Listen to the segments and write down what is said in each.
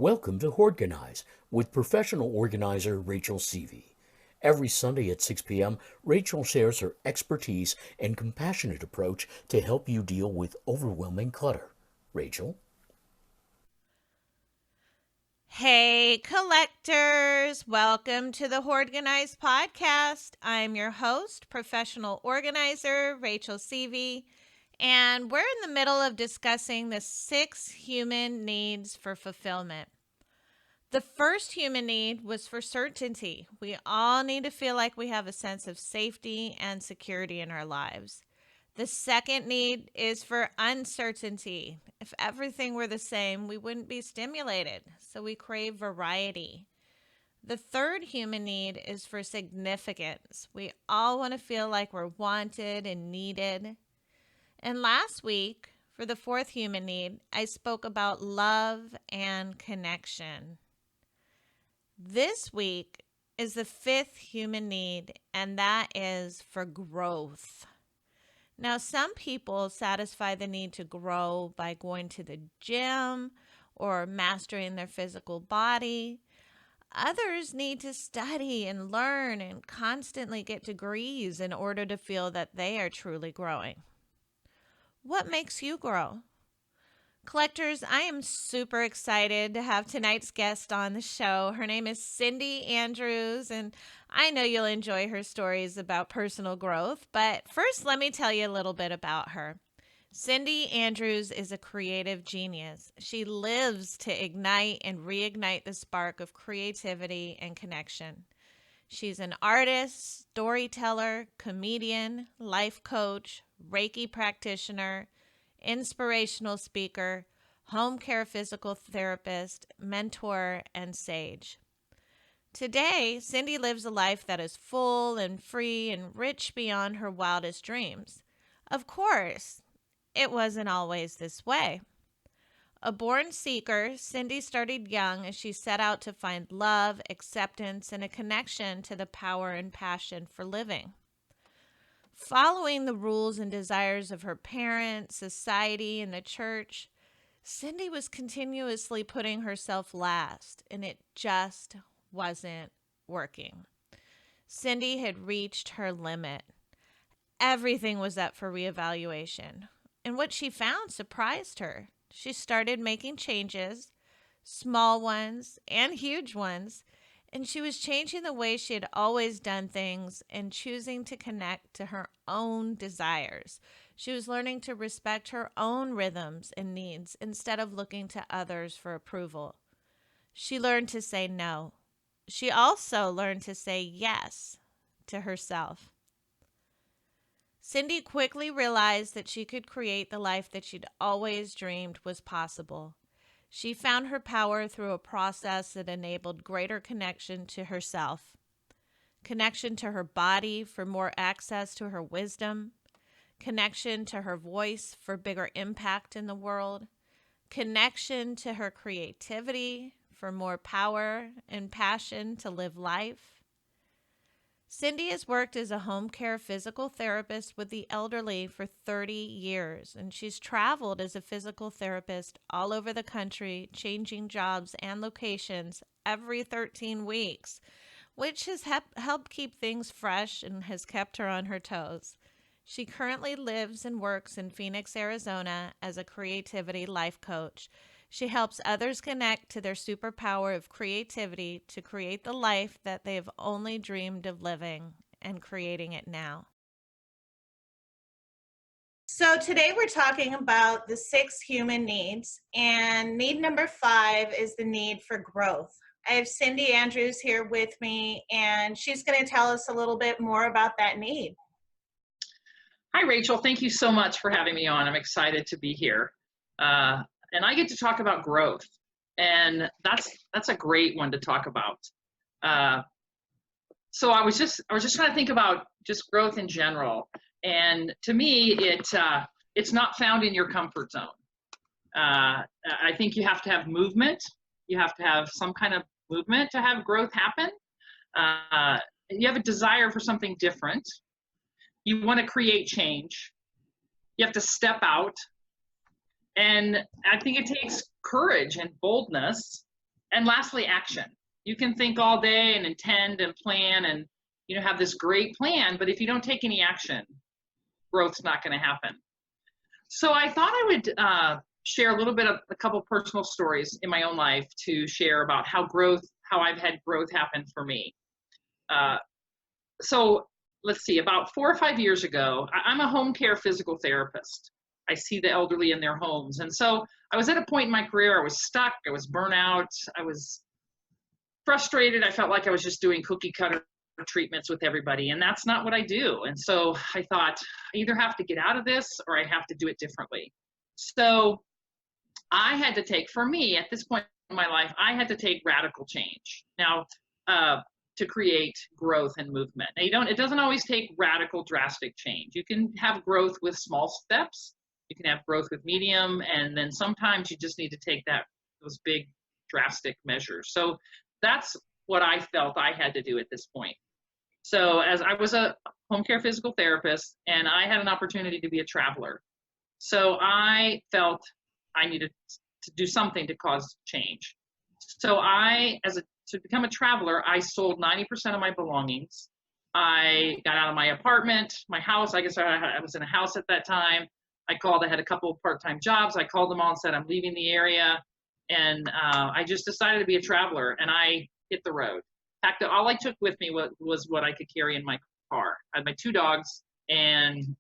Welcome to Hoardganize with professional organizer Rachel Seavey. Every Sunday at 6 p.m., Rachel shares her expertise and compassionate approach to help you deal with overwhelming clutter. Rachel? Hey, collectors! Welcome to the Hoardganize Podcast. I'm your host, professional organizer Rachel Seavey, and we're in the middle of discussing the 6 human needs for fulfillment. The first human need was for certainty. We all need to feel like we have a sense of safety and security in our lives. The second need is for uncertainty. If everything were the same, we wouldn't be stimulated, so we crave variety. The third human need is for significance. We all want to feel like we're wanted and needed. And last week, for the fourth human need, I spoke about love and connection. This week is the fifth human need, and that is for growth. Now, some people satisfy the need to grow by going to the gym or mastering their physical body. Others need to study and learn and constantly get degrees in order to feel that they are truly growing. What makes you grow? Collectors, I am super excited to have tonight's guest on the show. Her name is Cindy Andrews, and I know you'll enjoy her stories about personal growth. But first, let me tell you a little bit about her. Cindy Andrews is a creative genius. She lives to ignite and reignite the spark of creativity and connection. She's an artist, storyteller, comedian, life coach, Reiki practitioner, inspirational speaker, home care physical therapist, mentor, and sage. Today, Cindy lives a life that is full and free and rich beyond her wildest dreams. Of course, it wasn't always this way. A born seeker, Cindy started young as she set out to find love, acceptance, and a connection to the power and passion for living. Following the rules and desires of her parents, society, and the church, Cindy was continuously putting herself last, and it just wasn't working. Cindy had reached her limit. Everything was up for reevaluation, and what she found surprised her. She started making changes, small ones and huge ones, and she was changing the way she had always done things and choosing to connect to her own desires. She was learning to respect her own rhythms and needs instead of looking to others for approval. She learned to say no. She also learned to say yes to herself. Cindy quickly realized that she could create the life that she'd always dreamed was possible. She found her power through a process that enabled greater connection to herself, connection to her body for more access to her wisdom, connection to her voice for bigger impact in the world, connection to her creativity for more power and passion to live life. Cindy has worked as a home care physical therapist with the elderly for 30 years, and she's traveled as a physical therapist all over the country, changing jobs and locations every 13 weeks, which has helped keep things fresh and has kept her on her toes. She currently lives and works in Phoenix, Arizona as a creativity life coach. She helps others connect to their superpower of creativity to create the life that they have only dreamed of living and creating it now. So today we're talking about the 6 human needs, and need number 5 is the need for growth. I have Cindy Andrews here with me, and she's going to tell us a little bit more about that need. Hi, Rachel. Thank you so much for having me on. I'm excited to be here. And I get to talk about growth, and that's a great one to talk about. So I was just trying to think about just growth in general, and to me, it's not found in your comfort zone. I think you have to have movement. You have to have some kind of movement to have growth happen. You have a desire for something different. You want to create change. You have to step out. And I think it takes courage and boldness And lastly, action. You can think all day and intend and plan and, have this great plan, but if you don't take any action, growth's not going to happen. So I thought I would share a little bit of a couple personal stories in my own life to share about how I've had growth happen for me. So let's see, about 4 or 5 years ago, I'm a home care physical therapist. I see the elderly in their homes. And so I was at a point in my career, I was stuck, I was burnt out, I was frustrated. I felt like I was just doing cookie cutter treatments with everybody, and that's not what I do. And so I thought, I either have to get out of this or I have to do it differently. So I had to take, for me at this point in my life, I had to take radical change. Now, to create growth and movement. Now, it doesn't always take radical, drastic change. You can have growth with small steps. You can have growth with medium, and then sometimes you just need to take those big, drastic measures. So that's what I felt I had to do at this point. So as I was a home care physical therapist, and I had an opportunity to be a traveler. So I felt I needed to do something to cause change. So to become a traveler, I sold 90% of my belongings. I got out of my apartment, my house. I guess I was in a house at that time. I had a couple of part-time jobs. I called them all and said, I'm leaving the area. And I just decided to be a traveler, and I hit the road. All I took with me was what I could carry in my car. I had my 2 dogs and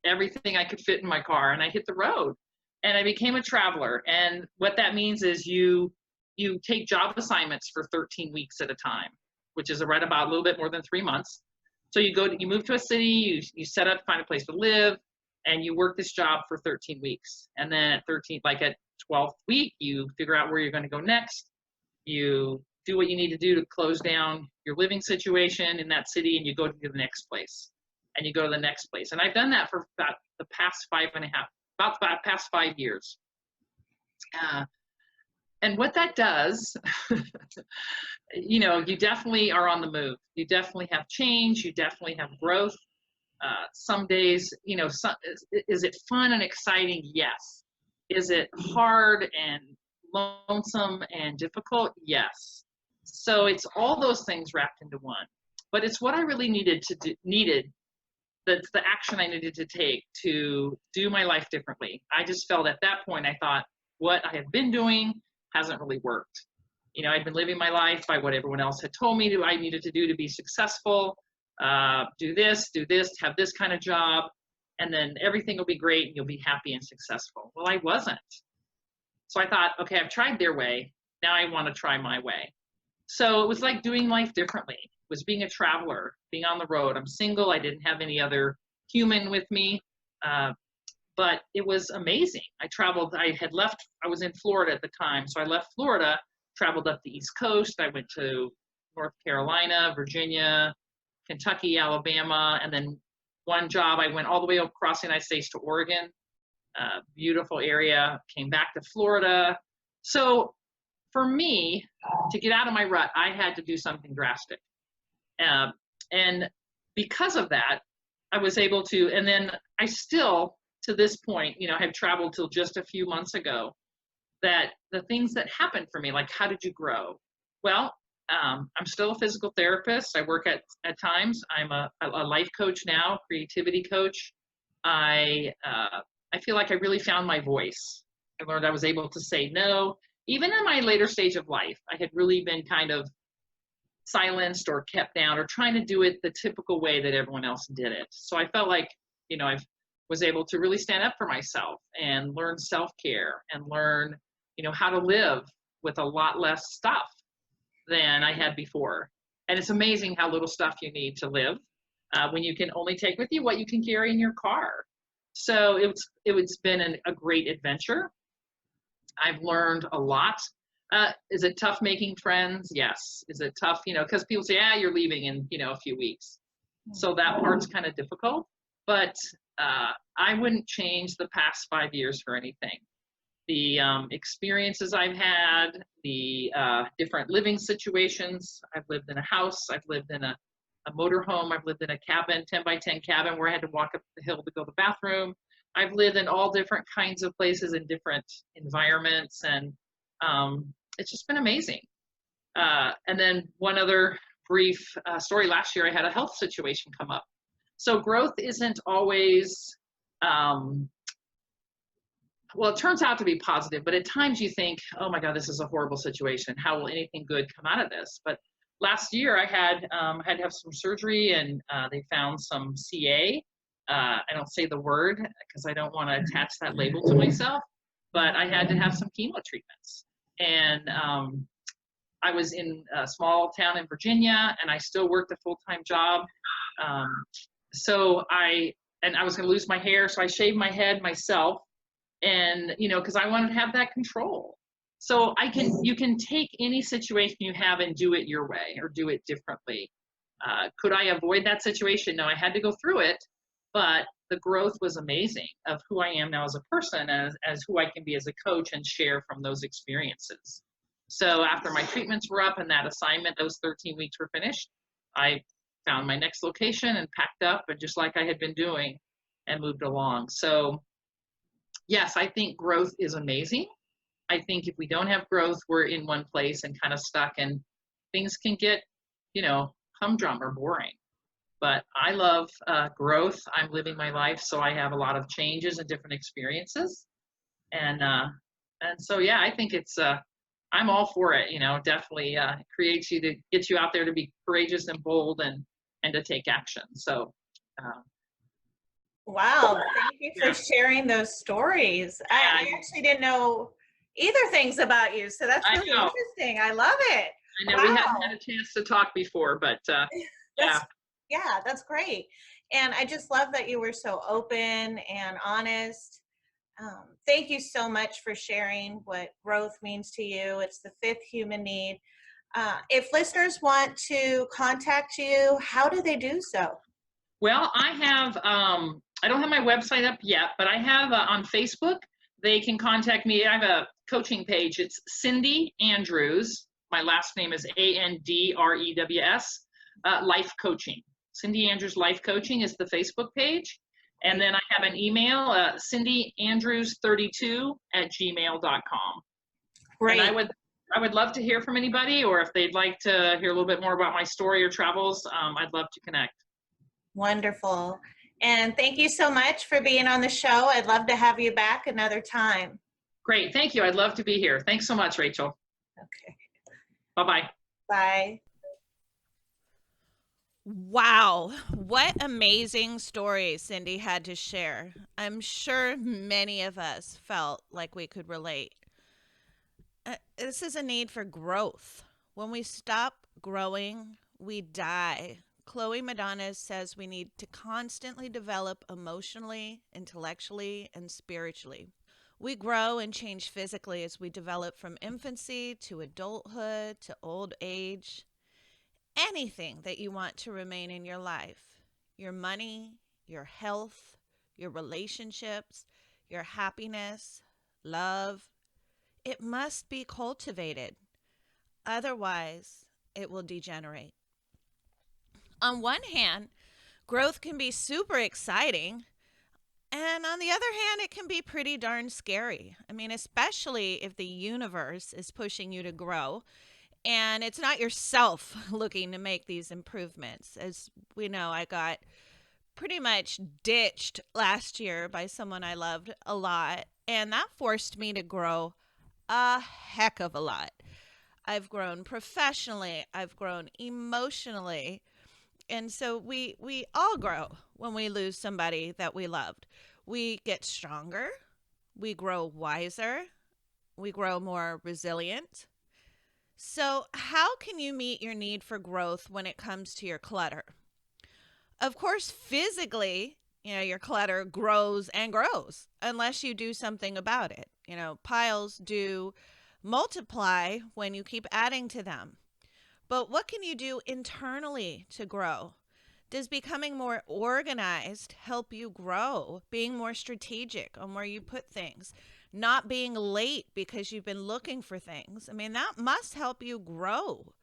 everything I could fit in my car, and I hit the road. And I became a traveler. And what that means is you take job assignments for 13 weeks at a time, which is right about a little bit more than 3 months. So you move to a city, you set up, find a place to live, and you work this job for 13 weeks. And then at 12th week, you figure out where you're going to go next. You do what you need to do to close down your living situation in that city, and you go to the next place, and you go to the next place. And I've done that for about the past 5 years. And what that does, you definitely are on the move. You definitely have change. You definitely have growth. Some days, is it fun and exciting? Yes. Is it hard and lonesome and difficult? Yes. So it's all those things wrapped into one. But it's what I really needed. That's the action I needed to take to do my life differently. I just felt at that point, I thought, what I have been doing hasn't really worked. I'd been living my life by what everyone else had told me I needed to do to be successful. Do this, have this kind of job, and then everything will be great and you'll be happy and successful. Well, I wasn't. So I thought, okay, I've tried their way. Now I want to try my way. So it was like doing life differently. It was being a traveler, being on the road. I'm single. I didn't have any other human with me. But it was amazing. I traveled. I was in Florida at the time. So I left Florida, traveled up the East Coast. I went to North Carolina, Virginia, Kentucky, Alabama, and then one job I went all the way across the United States to Oregon, beautiful area, came back to Florida. So for me, to get out of my rut, I had to do something drastic. And because of that, I was able to, and then I still, to this point, have traveled till just a few months ago, that the things that happened for me, like how did you grow? Well, I'm still a physical therapist. I work at times. I'm a life coach now, creativity coach. I feel like I really found my voice. I learned I was able to say no. Even in my later stage of life, I had really been kind of silenced or kept down or trying to do it the typical way that everyone else did it. So I felt like, I was able to really stand up for myself and learn self-care and learn, how to live with a lot less stuff than I had before. And it's amazing how little stuff you need to live when you can only take with you what you can carry in your car. So it's been a great adventure. I've learned a lot. Is it tough making friends? Yes. Is it tough, because people say, you're leaving in, a few weeks. So that part's kind of difficult, but I wouldn't change the past 5 years for anything. The experiences I've had, the different living situations. I've lived in a house. I've lived in a motorhome. I've lived in a cabin, 10 by 10 cabin where I had to walk up the hill to go to the bathroom. I've lived in all different kinds of places in different environments. And it's just been amazing. And then one other brief story. Last year, I had a health situation come up. So growth isn't always, well, it turns out to be positive, but at times you think, oh my God, this is a horrible situation. How will anything good come out of this? But last year I had to have some surgery, and they found some CA. I don't say the word because I don't want to attach that label to myself, but I had to have some chemo treatments. And I was in a small town in Virginia, and I still worked a full-time job. So I was going to lose my hair, so I shaved my head myself. And, because I wanted to have that control. So you can take any situation you have and do it your way or do it differently. Could I avoid that situation? No, I had to go through it, but the growth was amazing of who I am now as a person, as who I can be as a coach and share from those experiences. So after my treatments were up and that assignment, those 13 weeks were finished, I found my next location and packed up, and just like I had been doing, and moved along. So yes, I think growth is amazing. I think if we don't have growth, we're in one place and kind of stuck, and things can get, humdrum or boring. But I love growth. I'm living my life, so I have a lot of changes and different experiences. And so, yeah, I think it's, I'm all for it, definitely creates you to get you out there to be courageous and bold and to take action. So, wow, thank you for sharing those stories. I actually didn't know either things about you, so that's really interesting. I love it. I know we hadn't had a chance to talk before, but that's great. And I just love that you were so open and honest. Thank you so much for sharing what growth means to you. It's the fifth human need. If listeners want to contact you, how do they do so? Well, I have, I don't have my website up yet, but I have on Facebook, they can contact me. I have a coaching page. It's Cindy Andrews. My last name is Andrews, Life Coaching. Cindy Andrews Life Coaching is the Facebook page. And then I have an email, cindyandrews32@gmail.com. Great. And I would love to hear from anybody, or if they'd like to hear a little bit more about my story or travels, I'd love to connect. Wonderful. And thank you so much for being on the show. I'd love to have you back another time. Great. Thank you. I'd love to be here. Thanks so much, Rachel. Okay. Bye-bye. Bye. Wow, what amazing stories Cindy had to share. I'm sure many of us felt like we could relate. This is a need for growth. When we stop growing, we die. Chloe Madonna says we need to constantly develop emotionally, intellectually, and spiritually. We grow and change physically as we develop from infancy to adulthood to old age. Anything that you want to remain in your life, your money, your health, your relationships, your happiness, love, it must be cultivated. Otherwise, it will degenerate. On one hand, growth can be super exciting, and on the other hand, it can be pretty darn scary. I mean, especially if the universe is pushing you to grow and it's not yourself looking to make these improvements. As we know, I got pretty much ditched last year by someone I loved a lot, and that forced me to grow a heck of a lot. I've grown professionally, I've grown emotionally, and so we all grow when we lose somebody that we loved. We get stronger, we grow wiser, we grow more resilient. So how can you meet your need for growth when it comes to your clutter? Of course, physically, your clutter grows and grows unless you do something about it. Piles do multiply when you keep adding to them. But what can you do internally to grow? Does becoming more organized help you grow? Being more strategic on where you put things? Not being late because you've been looking for things. I mean, that must help you grow.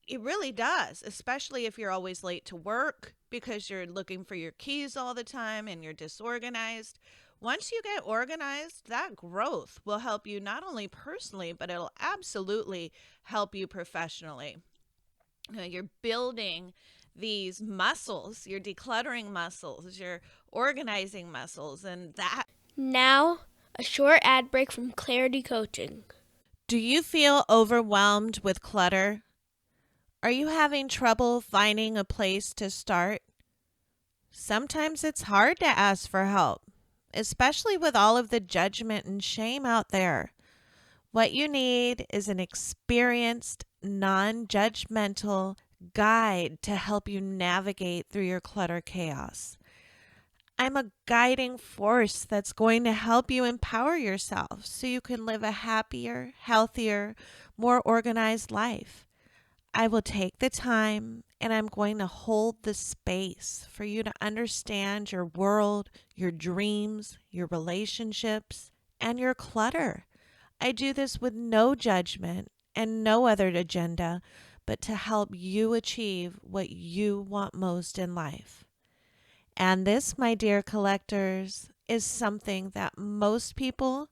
It really does, especially if you're always late to work because you're looking for your keys all the time and you're disorganized. Once you get organized, that growth will help you not only personally, but it'll absolutely help you professionally. You're building these muscles, your decluttering muscles, your organizing muscles, and that. Now, a short ad break from Clarity Coaching. Do you feel overwhelmed with clutter? Are you having trouble finding a place to start? Sometimes it's hard to ask for help, especially with all of the judgment and shame out there. What you need is an experienced, non-judgmental guide to help you navigate through your clutter chaos. I'm a guiding force that's going to help you empower yourself so you can live a happier, healthier, more organized life. I will take the time and I'm going to hold the space for you to understand your world, your dreams, your relationships, and your clutter. I do this with no judgment and no other agenda, but to help you achieve what you want most in life. And this, my dear collectors, is something that most people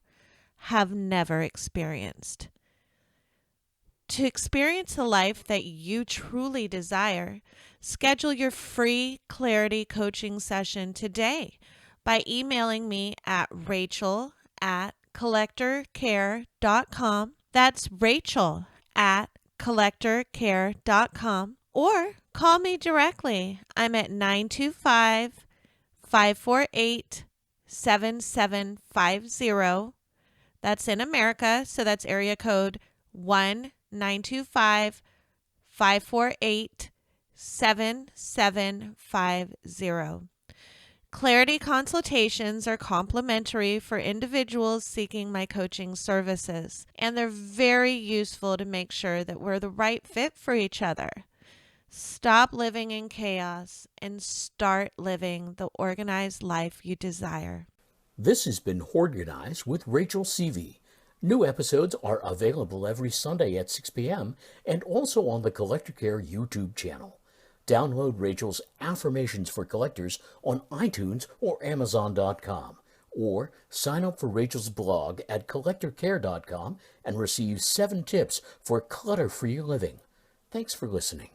have never experienced. To experience a life that you truly desire, schedule your free Clarity coaching session today by emailing me at rachel@collectorcare.com. That's rachel@collectorcare.com. Or call me directly. I'm at 925-548-7750. That's in America, so that's area code 1-925-548-7750. Clarity consultations are complimentary for individuals seeking my coaching services, and they're very useful to make sure that we're the right fit for each other. Stop living in chaos and start living the organized life you desire. This has been Hoardganize with Rachel Seavey. New episodes are available every Sunday at 6 p.m. and also on the Collector Care YouTube channel. Download Rachel's Affirmations for Collectors on iTunes or Amazon.com, or sign up for Rachel's blog at collectorcare.com and receive 7 tips for clutter-free living. Thanks for listening.